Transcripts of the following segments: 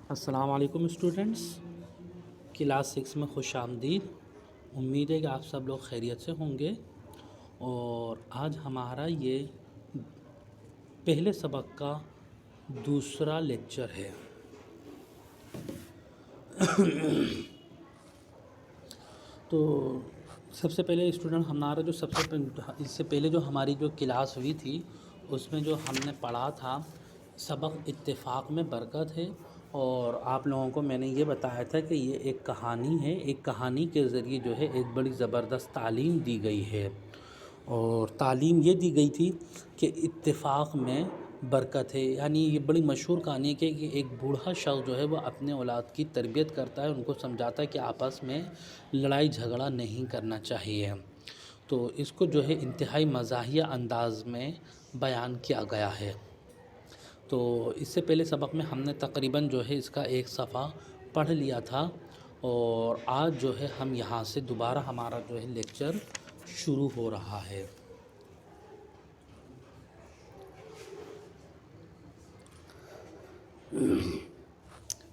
अस्सलाम वालेकुम students. Class 6 में खुश आमदीद। उम्मीद है कि आप सब लोग खैरियत से होंगे। और आज हमारा ये पहले सबक का दूसरा लेक्चर है। तो सबसे पहले स्टूडेंट हमारा जो इससे पहले जो हमारी जो क्लास हुई थी उसमें जो हमने पढ़ा था सबक इत्तेफाक में बरकत है। और आप लोगों को मैंने ये बताया था कि ये एक कहानी है, एक कहानी के ज़रिए जो है एक बड़ी ज़बरदस्त तालीम दी गई है। और तालीम ये दी गई थी कि इत्तेफाक में बरकत है। यानी ये बड़ी मशहूर कहानी है कि एक बूढ़ा शख्स जो है वो अपने औलाद की तरबियत करता है, उनको समझाता है कि आपस में लड़ाई झगड़ा नहीं करना चाहिए। तो इसको जो है इंतहाई मज़ाहिया अंदाज में बयान किया गया है। तो इससे पहले सबक में हमने तकरीबन जो है इसका एक सफ़ा पढ़ लिया था। और आज जो है हम यहाँ से दोबारा हमारा जो है लेक्चर शुरू हो रहा है।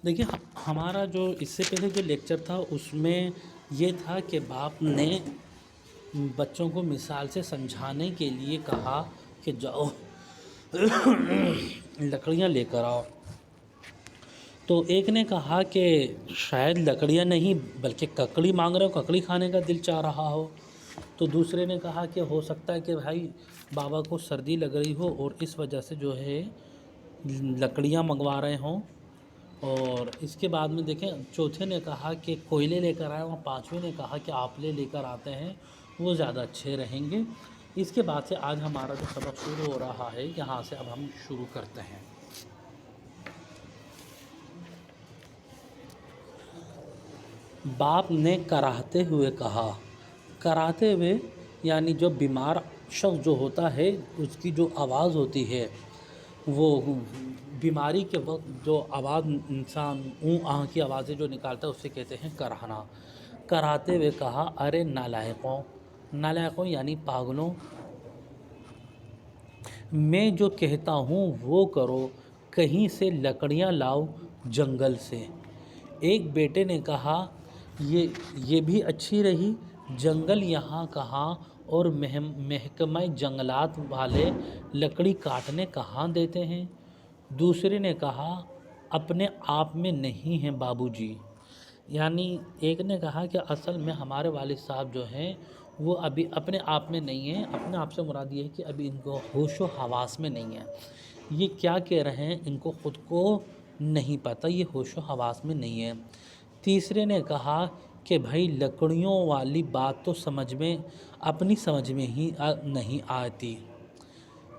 देखिए, हमारा जो इससे पहले जो लेक्चर था उसमें ये था कि बाप ने बच्चों को मिसाल से समझाने के लिए कहा कि जाओ लकड़ियाँ लेकर आओ। तो एक ने कहा कि शायद लकड़ियाँ नहीं बल्कि ककड़ी मांग रहे हो, ककड़ी खाने का दिल चाह रहा हो। तो दूसरे ने कहा कि हो सकता है कि भाई बाबा को सर्दी लग रही हो और इस वजह से जो है लकड़ियाँ मंगवा रहे हों। और इसके बाद में देखें, चौथे ने कहा कि कोयले लेकर आए, और पाँचवें ने कहा कि आपले लेकर आते हैं वो ज़्यादा अच्छे रहेंगे। इसके बाद से आज हमारा जो सबक शुरू हो रहा है यहाँ से अब हम शुरू करते हैं। बाप ने कराहते हुए कहा। कराहते हुए यानी जो बीमार शख्स जो होता है उसकी जो आवाज़ होती है वो बीमारी के वक्त जो आवाज़ इंसान आह की आवाज़ें जो निकालता है उससे कहते हैं कराहना। कराहते हुए कहा, अरे नालायकों, नालायकों यानी पागलों, मैं जो कहता हूँ वो करो, कहीं से लकड़ियाँ लाओ जंगल से। एक बेटे ने कहा, ये भी अच्छी रही, जंगल यहाँ कहाँ और महकमा जंगलात वाले लकड़ी काटने कहाँ देते हैं। दूसरे ने कहा, अपने आप में नहीं हैं बाबूजी। यानी एक ने कहा कि असल में हमारे वालिद साहब जो हैं वो अभी अपने आप में नहीं हैं। अपने आप से मुराद ये है कि अभी इनको होश व हवास में नहीं है। ये क्या कह रहे हैं इनको ख़ुद को नहीं पता, ये होश व हवास में नहीं है। तीसरे ने कहा कि भाई लकड़ियों वाली बात तो समझ में अपनी समझ में ही नहीं आती।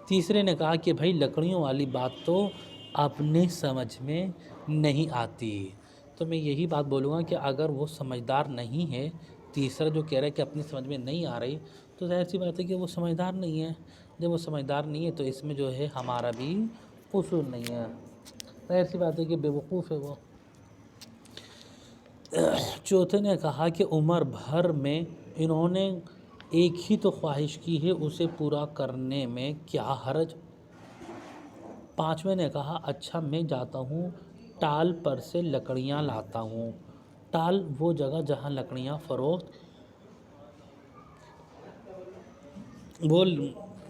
तीसरे ने कहा कि भाई लकड़ियों वाली बात तो अपनी समझ में नहीं आती। तो मैं यही बात बोलूँगा कि अगर वो समझदार नहीं है, तीसरा जो कह रहा है कि अपनी समझ में नहीं आ रही, तो ज़ाहिर सी बात है कि वो समझदार नहीं है। जब वो समझदार नहीं है तो इसमें जो है हमारा भी कसूर नहीं है। ज़ाहिर सी बात है कि बेवकूफ़ है वो। चौथे ने कहा कि उम्र भर में इन्होंने एक ही तो ख्वाहिश की है, उसे पूरा करने में क्या हर्ज। पाँचवें ने कहा, अच्छा मैं जाता हूँ, टाल पर से लकड़ियाँ लाता हूँ। टाल वो जगह जहाँ लकड़ियाँ फ़रोख्त वो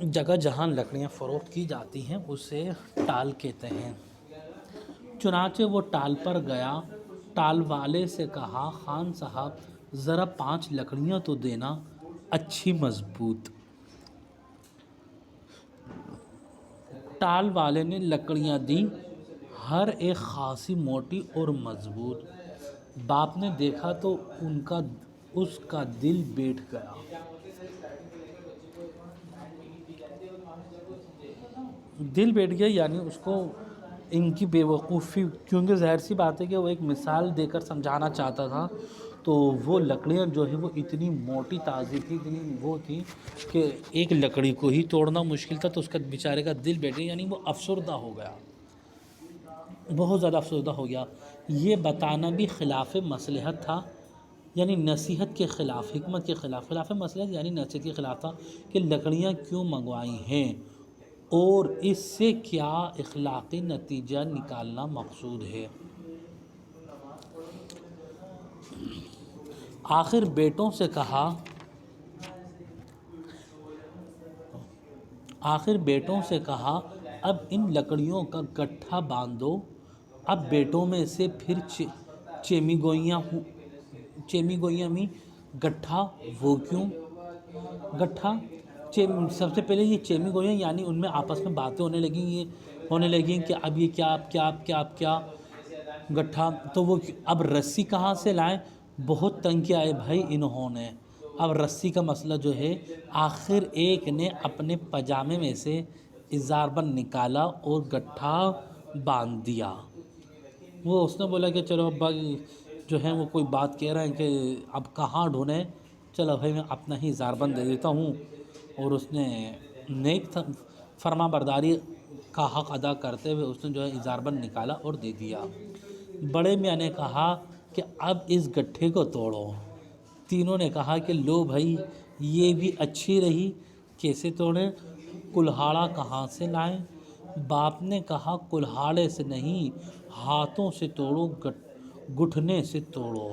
जगह जहाँ लकड़ियाँ फ़रोख्त की जाती हैं उसे टाल कहते हैं। चुनाचे वो टाल पर गया, टाल वाले से कहा, खान साहब ज़रा 5 लकड़ियाँ तो देना, अच्छी मज़बूत। टाल वाले ने लकड़ियाँ दी, हर एक खासी मोटी और मज़बूत। बाप ने देखा तो उसका दिल बैठ गया। दिल बैठ गया यानी उसको इनकी बेवकूफ़ी, क्योंकि ज़ाहिर सी बात है कि वो एक मिसाल देकर समझाना चाहता था। तो वो लकड़ियाँ जो है वो इतनी मोटी ताज़ी थी, इतनी वो थी कि एक लकड़ी को ही तोड़ना मुश्किल था। तो उसका बेचारे का दिल बैठ गया, यानी वो अफसरदा हो गया, बहुत ज़्यादा अफसरदा हो गया। ये बताना भी खिलाफ़ मसलहत था, यानी नसीहत के ख़िलाफ़, हिकमत के ख़िलाफ़। खिलाफ़ मसलहत यानी नसीहत के ख़िलाफ़ था कि लकड़ियाँ क्यों मंगवाई हैं और इससे क्या इखलाक़ी नतीजा निकालना मकसूद है। آخر بیٹوں سے کہا اب ان لکڑیوں کا گٹھا باندھو۔ اب بیٹوں میں سے پھر چیمی گوئیاں میں گٹھا وہ کیوں؟ گٹھا سب سے پہلے یہ چیمی گوئیاں یعنی ان میں آپس میں باتیں ہونے لگیں کہ اب یہ کیا گٹھا تو وہ اب رسی کہاں سے لائیں؟ بہت تنگ کیا ہے بھائی انہوں نے۔ اب رسی کا مسئلہ جو ہے، آخر ایک نے اپنے پاجامے میں سے ازار بند نکالا اور گٹھا باندھ دیا۔ وہ اس نے بولا کہ چلو ابا جو ہے وہ کوئی بات کہہ رہے ہیں کہ اب کہاں ڈھونڈیں، چلو بھائی میں اپنا ہی ازار بند دے دیتا ہوں۔ اور اس نے نیک فرما برداری کا حق ادا کرتے ہوئے اس نے جو ہے ازار بند نکالا اور دے دیا۔ بڑے میاں نے کہا کہ اب اس گٹھے کو توڑو۔ تینوں نے کہا کہ لو بھائی یہ بھی اچھی رہی، کیسے توڑیں؟ کلہاڑا کہاں سے لائیں؟ باپ نے کہا کلہاڑے سے نہیں، ہاتھوں سے توڑو، گھٹنے سے توڑو۔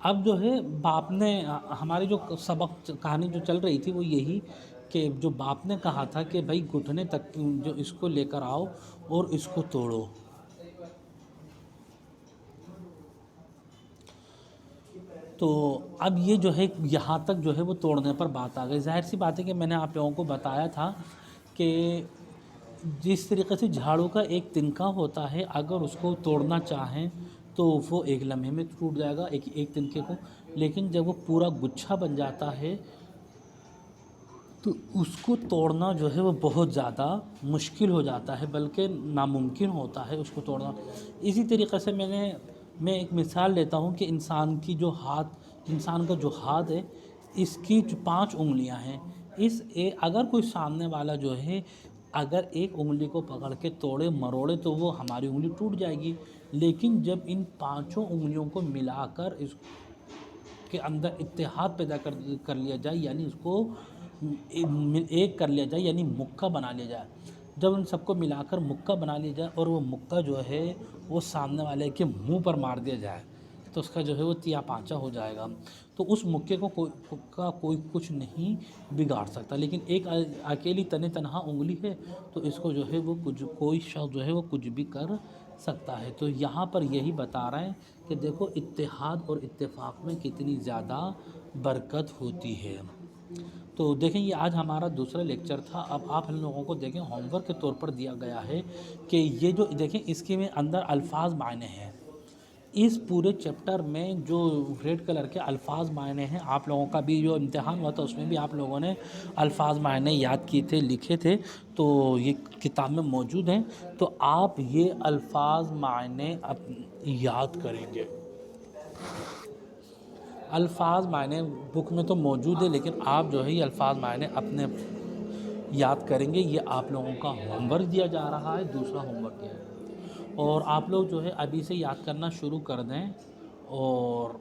اب جو ہے باپ نے ہماری جو سبق کہانی جو چل رہی تھی وہ یہی کہ جو باپ نے کہا تھا کہ بھائی گھٹنے تک جو اس کو لے کر آؤ اور اس کو توڑو۔ تو اب یہ جو ہے یہاں تک جو ہے وہ توڑنے پر بات آ گئی۔ ظاہر سی بات ہے کہ میں نے آپ لوگوں کو بتایا تھا کہ جس طریقے سے جھاڑو کا ایک تنکا ہوتا ہے، اگر اس کو توڑنا چاہیں تو وہ ایک لمحے میں ٹوٹ جائے گا ایک تنکے کو، لیکن جب وہ پورا گچھا بن جاتا ہے تو اس کو توڑنا جو ہے وہ بہت زیادہ مشکل ہو جاتا ہے، بلکہ ناممکن ہوتا ہے اس کو توڑنا۔ اسی طریقے سے میں ایک مثال لیتا ہوں کہ انسان کا جو ہاتھ ہے، اس کی جو 5 انگلیاں ہیں، اگر کوئی سامنے والا جو ہے اگر ایک انگلی کو پکڑ کے توڑے مروڑے تو وہ ہماری انگلی ٹوٹ جائے گی، لیکن جب ان 5 انگلیوں کو ملا کر اس کے اندر اتحاد پیدا کر لیا جائے، یعنی اس کو ایک کر لیا جائے، یعنی مکہ بنا لیا جائے، جب ان سب کو ملا کر مکہ بنا لیا جائے اور وہ مکہ جو ہے وہ سامنے والے کے منہ پر مار دیا جائے تو اس کا جو ہے وہ تیا پانچا ہو جائے گا، تو اس مکے کو کوئی کچھ نہیں بگاڑ سکتا۔ لیکن ایک اکیلی تنہا انگلی ہے تو اس کو جو ہے وہ کوئی شخص جو ہے وہ کچھ بھی کر سکتا ہے۔ تو یہاں پر یہی بتا رہے ہیں کہ دیکھو اتحاد اور اتفاق میں کتنی زیادہ برکت ہوتی ہے۔ تو دیکھیں یہ آج ہمارا دوسرا لیکچر تھا۔ اب آپ ہم لوگوں کو دیکھیں ہوم ورک کے طور پر دیا گیا ہے کہ یہ جو دیکھیں اس کے میں اندر الفاظ معنی ہیں، اس پورے چیپٹر میں جو ریڈ کلر کے الفاظ معنی ہیں، آپ لوگوں کا بھی جو امتحان ہوا تھا اس میں بھی آپ لوگوں نے الفاظ معنی یاد کیے تھے، لکھے تھے، تو یہ کتاب میں موجود ہیں، تو آپ یہ الفاظ معنی یاد کریں گے۔ الفاظ معنی بک میں تو موجود ہے، لیکن آپ جو ہے یہ الفاظ معنی اپنے یاد کریں گے۔ یہ آپ لوگوں کا ہوم ورک دیا جا رہا ہے، دوسرا ہوم ورک ہے، اور آپ لوگ جو ہے ابھی سے یاد کرنا شروع کر دیں اور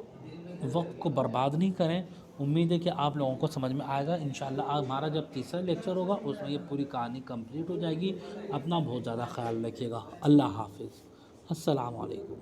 وقت کو برباد نہیں کریں۔ امید ہے کہ آپ لوگوں کو سمجھ میں آئے گا۔ انشاءاللہ ہمارا جب تیسرا لیکچر ہوگا اس میں یہ پوری کہانی کمپلیٹ ہو جائے گی۔ اپنا بہت زیادہ خیال رکھیے گا۔ اللہ حافظ، السلام علیکم۔